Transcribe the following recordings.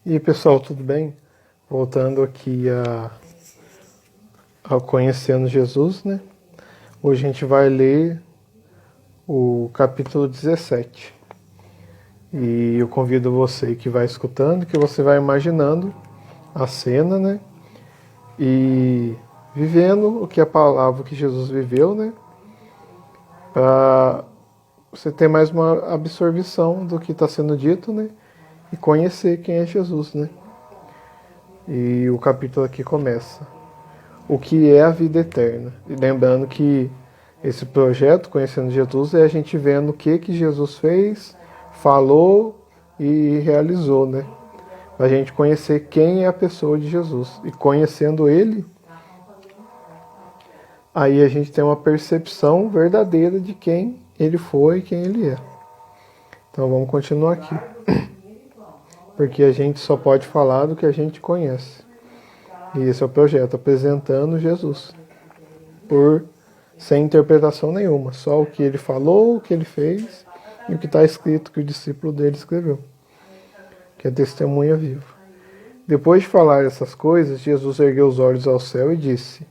E aí, pessoal, tudo bem? Voltando aqui ao Conhecendo Jesus, né? Hoje a gente vai ler o capítulo 17. E eu convido você que vai escutando, que você vai imaginando a cena, né? E vivendo o que a palavra que Jesus viveu, né? Para você ter mais uma absorção do que está sendo dito, né? E conhecer quem é Jesus, né? E o capítulo aqui começa. O que é a vida eterna. E lembrando que esse projeto, Conhecendo Jesus, é a gente vendo o que Jesus fez, falou e realizou, né? Para a gente conhecer quem é a pessoa de Jesus. E conhecendo Ele, aí a gente tem uma percepção verdadeira de quem Ele foi e quem Ele é. Então vamos continuar aqui. Porque a gente só pode falar do que a gente conhece. E esse é o projeto, apresentando Jesus. Sem interpretação nenhuma, só o que ele falou, o que ele fez e o que está escrito que o discípulo dele escreveu, que é testemunha viva. Depois de falar essas coisas, Jesus ergueu os olhos ao céu e disse: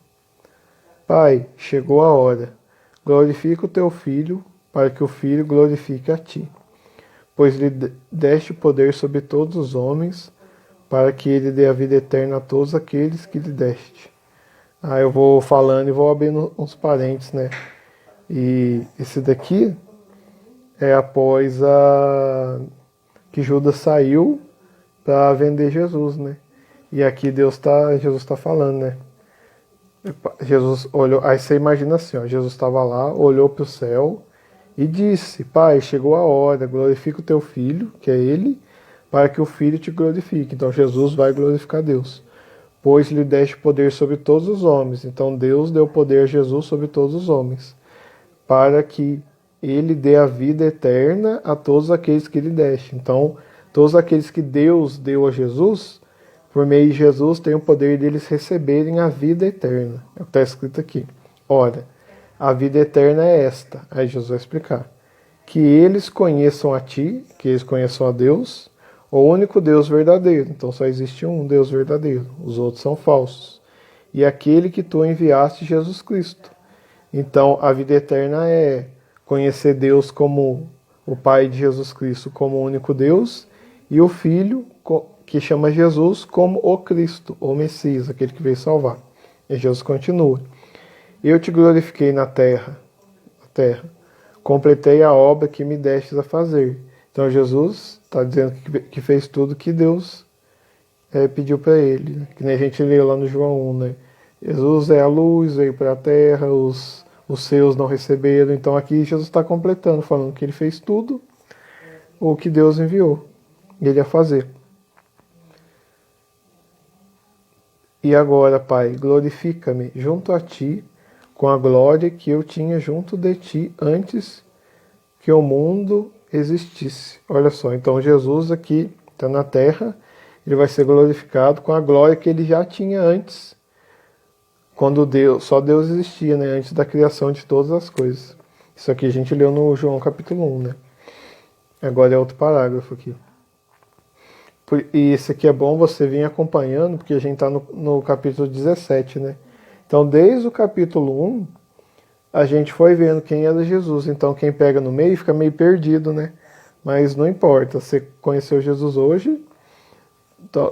Pai, chegou a hora, glorifica o teu Filho, para que o Filho glorifique a ti, pois lhe deste poder sobre todos os homens, para que ele dê a vida eterna a todos aqueles que lhe deste. Eu vou falando e vou abrindo uns parênteses, né? E esse daqui é após que Judas saiu para vender Jesus, né? E aqui Jesus está falando, né? Jesus olhou, aí você imagina assim, ó, Jesus estava lá, olhou para o céu e disse: Pai, chegou a hora, glorifica o teu Filho, que é Ele, para que o Filho te glorifique. Então Jesus vai glorificar Deus. Pois lhe deste poder sobre todos os homens. Então Deus deu poder a Jesus sobre todos os homens, para que ele dê a vida eterna a todos aqueles que lhe deste. Então, todos aqueles que Deus deu a Jesus, por meio de Jesus, têm o poder deles receberem a vida eterna. É o que está escrito aqui. Ora, a vida eterna é esta. Aí Jesus vai explicar. Que eles conheçam a ti, que eles conheçam a Deus, o único Deus verdadeiro. Então só existe um Deus verdadeiro. Os outros são falsos. E aquele que tu enviaste, Jesus Cristo. Então, a vida eterna é conhecer Deus como o Pai de Jesus Cristo, como o único Deus, e o Filho, que chama Jesus, como o Cristo, o Messias, aquele que veio salvar. E Jesus continua: Eu te glorifiquei na terra, completei a obra que me destes a fazer. Então, Jesus está dizendo que fez tudo que Deus pediu para ele, né? Que nem a gente leu lá no João 1, né? Jesus é a luz, veio para a terra, os seus não receberam. Então aqui Jesus está completando, falando que ele fez tudo o que Deus enviou ele a fazer. E agora, Pai, glorifica-me junto a ti com a glória que eu tinha junto de ti antes que o mundo existisse. Olha só, então Jesus aqui está na terra, ele vai ser glorificado com a glória que ele já tinha antes, quando só Deus existia, né? Antes da criação de todas as coisas. Isso aqui a gente leu no João capítulo 1, né? Agora é outro parágrafo aqui. E esse aqui é bom você vir acompanhando, porque a gente está no capítulo 17, né? Então, desde o capítulo 1, a gente foi vendo quem era Jesus. Então, quem pega no meio fica meio perdido, né? Mas não importa, você conheceu Jesus hoje,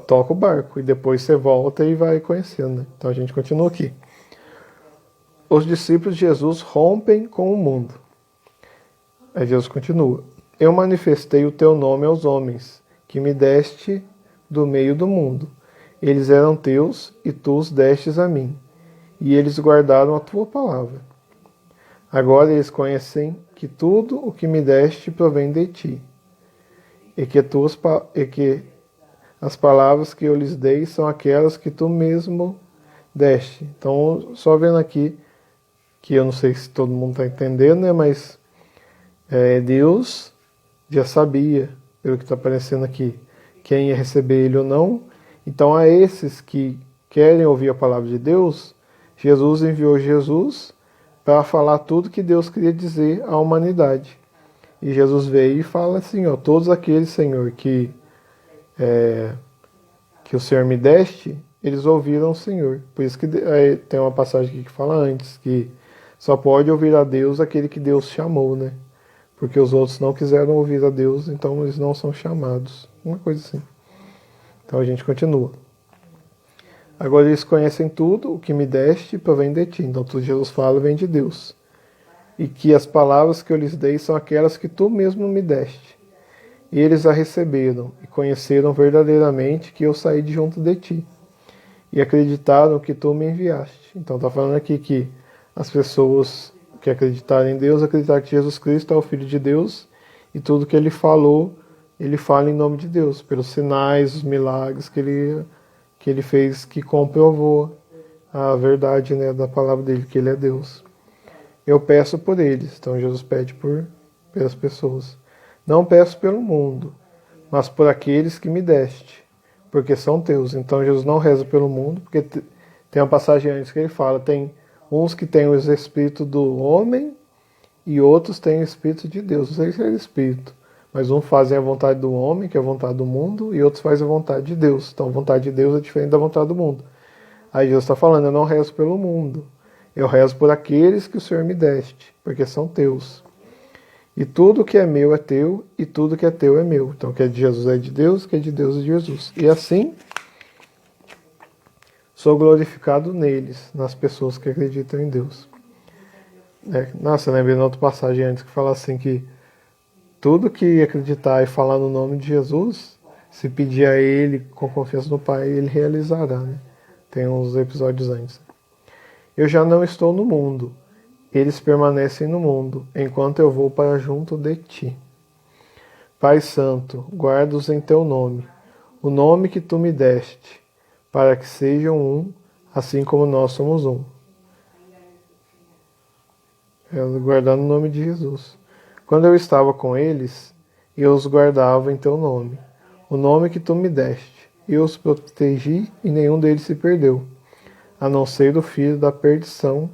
toca o barco, e depois você volta e vai conhecendo, né? Então a gente continua aqui. Os discípulos de Jesus rompem com o mundo. Aí Jesus continua: Eu manifestei o teu nome aos homens, que me deste do meio do mundo. Eles eram teus, e tu os destes a mim, e eles guardaram a tua palavra. Agora eles conhecem que tudo o que me deste provém de ti, e que as palavras que eu lhes dei são aquelas que tu mesmo deste. Então, só vendo aqui, que eu não sei se todo mundo está entendendo, né? Mas Deus já sabia, pelo que está aparecendo aqui, quem ia receber ele ou não. Então, a esses que querem ouvir a palavra de Deus, Jesus enviou Jesus para falar tudo que Deus queria dizer à humanidade. E Jesus veio e fala assim, ó, todos aqueles, Senhor, que que o Senhor me deste, eles ouviram o Senhor. Por isso que aí tem uma passagem aqui que fala antes, que só pode ouvir a Deus aquele que Deus chamou, né? Porque os outros não quiseram ouvir a Deus, então eles não são chamados. Uma coisa assim. Então a gente continua. Agora eles conhecem tudo, o que me deste provém de ti. Então tudo que Jesus fala vem de Deus. E que as palavras que eu lhes dei são aquelas que tu mesmo me deste. E eles a receberam e conheceram verdadeiramente que eu saí de junto de ti. E acreditaram que tu me enviaste. Então está falando aqui que as pessoas que acreditaram em Deus, acreditaram que Jesus Cristo é o Filho de Deus, e tudo que ele falou, ele fala em nome de Deus, pelos sinais, os milagres que ele fez, que comprovou a verdade, né, da palavra dele, que ele é Deus. Eu peço por eles. Então Jesus pede pelas pessoas. Não peço pelo mundo, mas por aqueles que me deste, porque são teus. Então Jesus não reza pelo mundo, porque tem uma passagem antes que ele fala, tem uns que têm o espírito do homem e outros têm o espírito de Deus. Não sei se é espírito, mas uns fazem a vontade do homem, que é a vontade do mundo, e outros fazem a vontade de Deus. Então a vontade de Deus é diferente da vontade do mundo. Aí Jesus está falando, eu não rezo pelo mundo, eu rezo por aqueles que o Senhor me deste, porque são teus. E tudo que é meu é teu, e tudo que é teu é meu. Então o que é de Jesus é de Deus, o que é de Deus é de Jesus. E assim sou glorificado neles, nas pessoas que acreditam em Deus. Nossa, eu lembrei de outra passagem antes que fala assim que tudo que acreditar e falar no nome de Jesus, se pedir a Ele com confiança no Pai, Ele realizará, né? Tem uns episódios antes. Eu já não estou no mundo, eles permanecem no mundo, enquanto eu vou para junto de ti. Pai Santo, guarda-os em teu nome, o nome que tu me deste, para que sejam um, assim como nós somos um. Guardando o nome de Jesus. Quando eu estava com eles, eu os guardava em teu nome, o nome que tu me deste. Eu os protegi e nenhum deles se perdeu, a não ser o filho da perdição,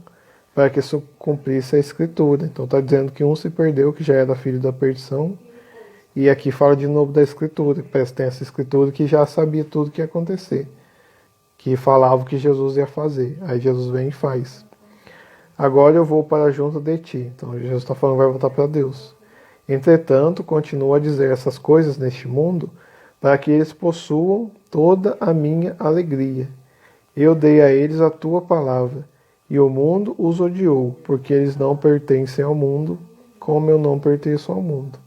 para que isso cumprisse a Escritura. Então está dizendo que um se perdeu, que já era filho da perdição, e aqui fala de novo da Escritura, parece que tem essa Escritura que já sabia tudo o que ia acontecer, que falava o que Jesus ia fazer. Aí Jesus vem e faz. Agora eu vou para junto de ti. Então Jesus está falando que vai voltar para Deus. Entretanto, continua a dizer essas coisas neste mundo, para que eles possuam toda a minha alegria. Eu dei a eles a tua palavra, e o mundo os odiou, porque eles não pertencem ao mundo, como eu não pertenço ao mundo.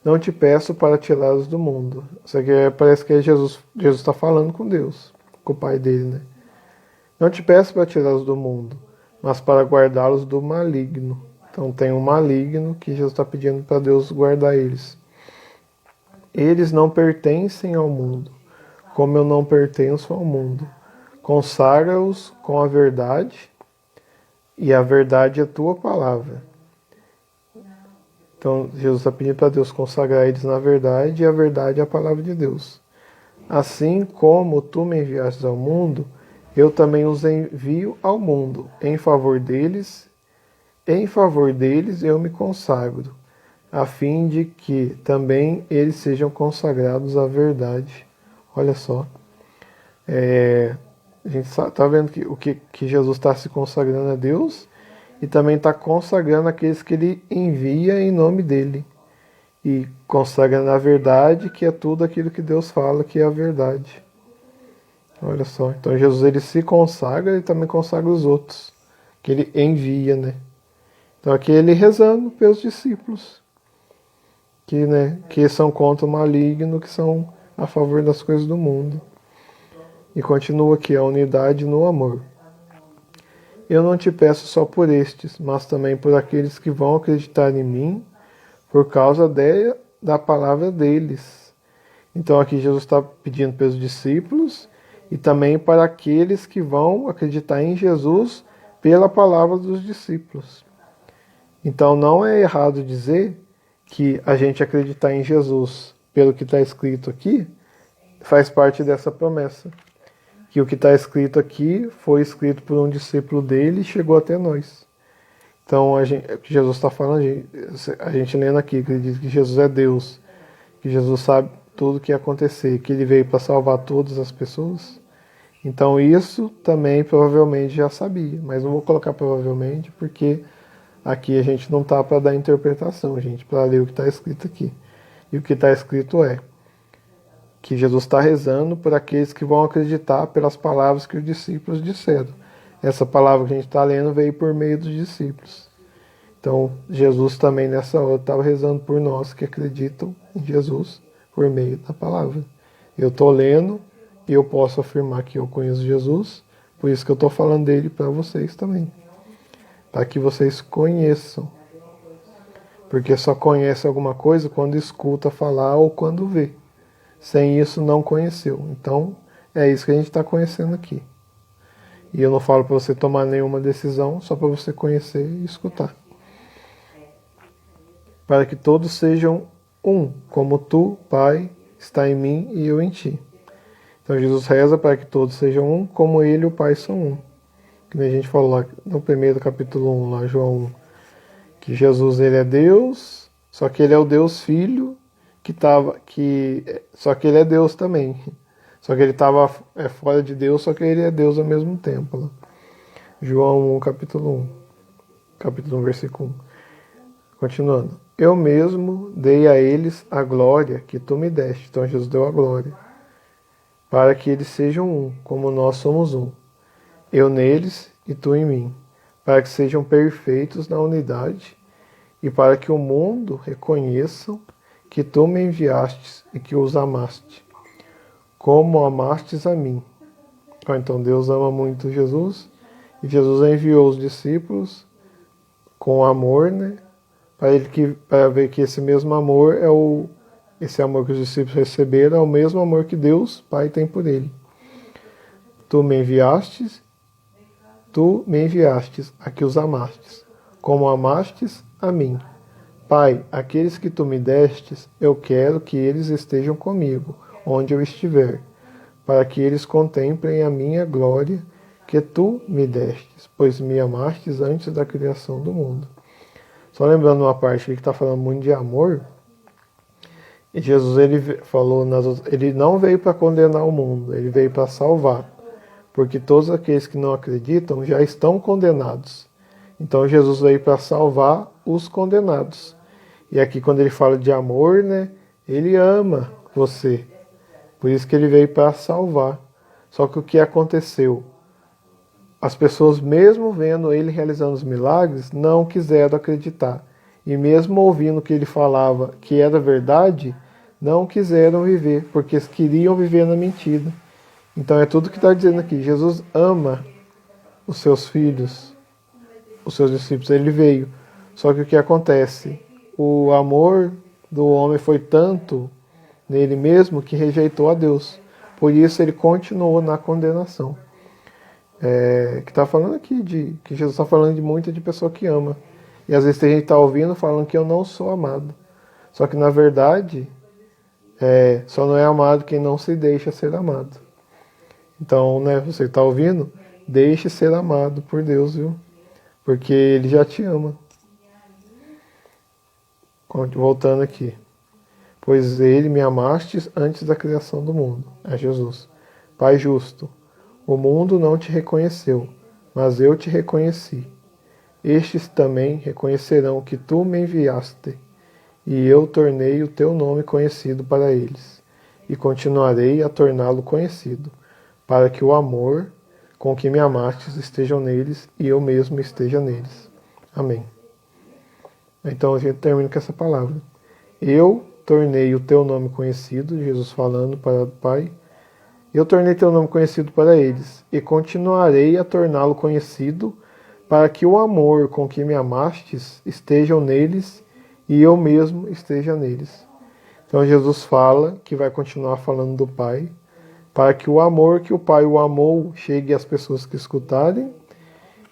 Não te peço para tirá-los do mundo. Isso aqui parece que é Jesus está falando com Deus, com o Pai dele, né? Não te peço para tirá-los do mundo, mas para guardá-los do maligno. Então tem um maligno que Jesus está pedindo para Deus guardar eles. Eles não pertencem ao mundo, como eu não pertenço ao mundo. Consagra-os com a verdade, e a verdade é a tua palavra. Então Jesus está pedindo para Deus consagrar eles na verdade, e a verdade é a palavra de Deus. Assim como tu me enviaste ao mundo, eu também os envio ao mundo. Em favor deles eu me consagro, a fim de que também eles sejam consagrados à verdade. Olha só. A gente está vendo que Jesus está se consagrando a Deus e também está consagrando aqueles que ele envia em nome dele. E consagrando a verdade, que é tudo aquilo que Deus fala que é a verdade. Olha só, então Jesus ele se consagra e também consagra os outros, que ele envia, né? Então aqui ele rezando pelos discípulos, que são contra o maligno, que são a favor das coisas do mundo. E continua aqui, a unidade no amor. Eu não te peço só por estes, mas também por aqueles que vão acreditar em mim, por causa da palavra deles. Então aqui Jesus está pedindo pelos discípulos e também para aqueles que vão acreditar em Jesus pela palavra dos discípulos. Então não é errado dizer que a gente acreditar em Jesus pelo que está escrito aqui faz parte dessa promessa. Que o que está escrito aqui foi escrito por um discípulo dele e chegou até nós. Então, o que Jesus está falando, a gente lendo aqui, que ele diz que Jesus é Deus, que Jesus sabe tudo que ia acontecer, que ele veio para salvar todas as pessoas. Então isso também provavelmente já sabia, mas não vou colocar provavelmente porque aqui a gente não está para dar interpretação, gente, para ler o que está escrito aqui. E o que está escrito é que Jesus está rezando por aqueles que vão acreditar pelas palavras que os discípulos disseram. Essa palavra que a gente está lendo veio por meio dos discípulos. Então, Jesus também nessa hora estava rezando por nós que acreditam em Jesus por meio da palavra. Eu estou lendo e eu posso afirmar que eu conheço Jesus, por isso que eu estou falando dele para vocês também. Para que vocês conheçam. Porque só conhece alguma coisa quando escuta falar ou quando vê. Sem isso não conheceu. Então, é isso que a gente está conhecendo aqui. E eu não falo para você tomar nenhuma decisão, só para você conhecer e escutar. Para que todos sejam um, como tu, Pai, está em mim e eu em ti. Então Jesus reza para que todos sejam um, como ele e o Pai são um. Que a gente falou lá no primeiro capítulo 1, lá João 1, que Jesus ele é Deus, só que ele é o Deus Filho, só que ele é Deus também. Só que ele estava fora de Deus, só que ele é Deus ao mesmo tempo. Lá. João 1, capítulo 1, versículo 1. Continuando. Eu mesmo dei a eles a glória que tu me deste. Então Jesus deu a glória. Para que eles sejam um, como nós somos um. Eu neles e tu em mim. Para que sejam perfeitos na unidade. E para que o mundo reconheçam que tu me enviastes e que os amaste. Como amastes a mim. Então Deus ama muito Jesus. E Jesus enviou os discípulos com amor, né? Para ver que esse mesmo amor esse amor que os discípulos receberam é o mesmo amor que Deus, Pai, tem por ele. Tu me enviastes a que os amastes, como amastes a mim. Pai, aqueles que tu me destes, eu quero que eles estejam comigo, onde eu estiver, para que eles contemplem a minha glória que tu me destes, pois me amastes antes da criação do mundo. Só lembrando uma parte que está falando muito de amor, e Jesus ele falou, ele não veio para condenar o mundo, ele veio para salvar, porque todos aqueles que não acreditam já estão condenados. Então Jesus veio para salvar os condenados. E aqui quando ele fala de amor, né, ele ama você. Por isso que ele veio para salvar. Só que o que aconteceu? As pessoas, mesmo vendo ele realizando os milagres, não quiseram acreditar. E mesmo ouvindo o que ele falava que era verdade, não quiseram viver, porque eles queriam viver na mentira. Então é tudo que está dizendo aqui. Jesus ama os seus filhos, os seus discípulos. Ele veio. Só que o que acontece? O amor do homem foi tanto nele mesmo que rejeitou a Deus. Por isso ele continuou na condenação. Que está falando aqui, que Jesus está falando de muita de pessoa que ama. E às vezes tem gente que está ouvindo falando que eu não sou amado. Só que na verdade, só não é amado quem não se deixa ser amado. Então, né, você está ouvindo? Deixe ser amado por Deus, viu? Porque Ele já te ama. Voltando aqui. Pois Ele me amastes antes da criação do mundo. É Jesus. Pai justo. O mundo não te reconheceu, mas eu te reconheci. Estes também reconhecerão que tu me enviaste, e eu tornei o teu nome conhecido para eles, e continuarei a torná-lo conhecido, para que o amor com que me amastes estejam neles, e eu mesmo esteja neles. Amém. Então a gente termina com essa palavra. Eu tornei o teu nome conhecido, Jesus falando para o Pai, eu tornei teu nome conhecido para eles, e continuarei a torná-lo conhecido, para que o amor com que me amastes estejam neles, e eu mesmo esteja neles. Então Jesus fala que vai continuar falando do Pai, para que o amor que o Pai o amou chegue às pessoas que escutarem,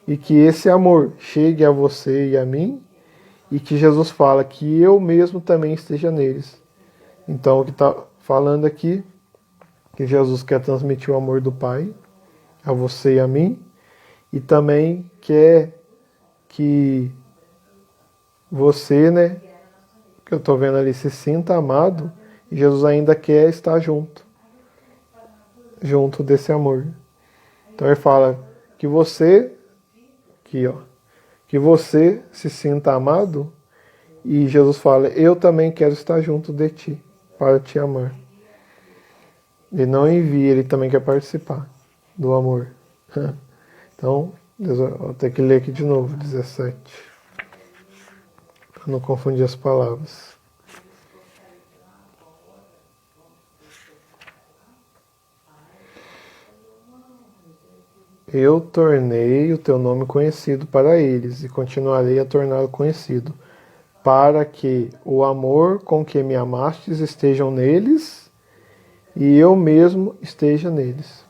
e que esse amor chegue a você e a mim, e que Jesus fala que eu mesmo também esteja neles. Então o que está falando aqui, que Jesus quer transmitir o amor do Pai a você e a mim, e também quer que você, né, que eu estou vendo ali, se sinta amado E Jesus ainda quer estar junto desse amor. Então ele fala que você, aqui ó, que você se sinta amado, e Jesus fala, eu também quero estar junto de ti, para te amar. Ele não envia, ele também quer participar do amor. Então, vou ter que ler aqui de novo, 17. Para não confundir as palavras. Eu tornei o teu nome conhecido para eles e continuarei a torná-lo conhecido, para que o amor com que me amastes estejam neles e eu mesmo esteja neles.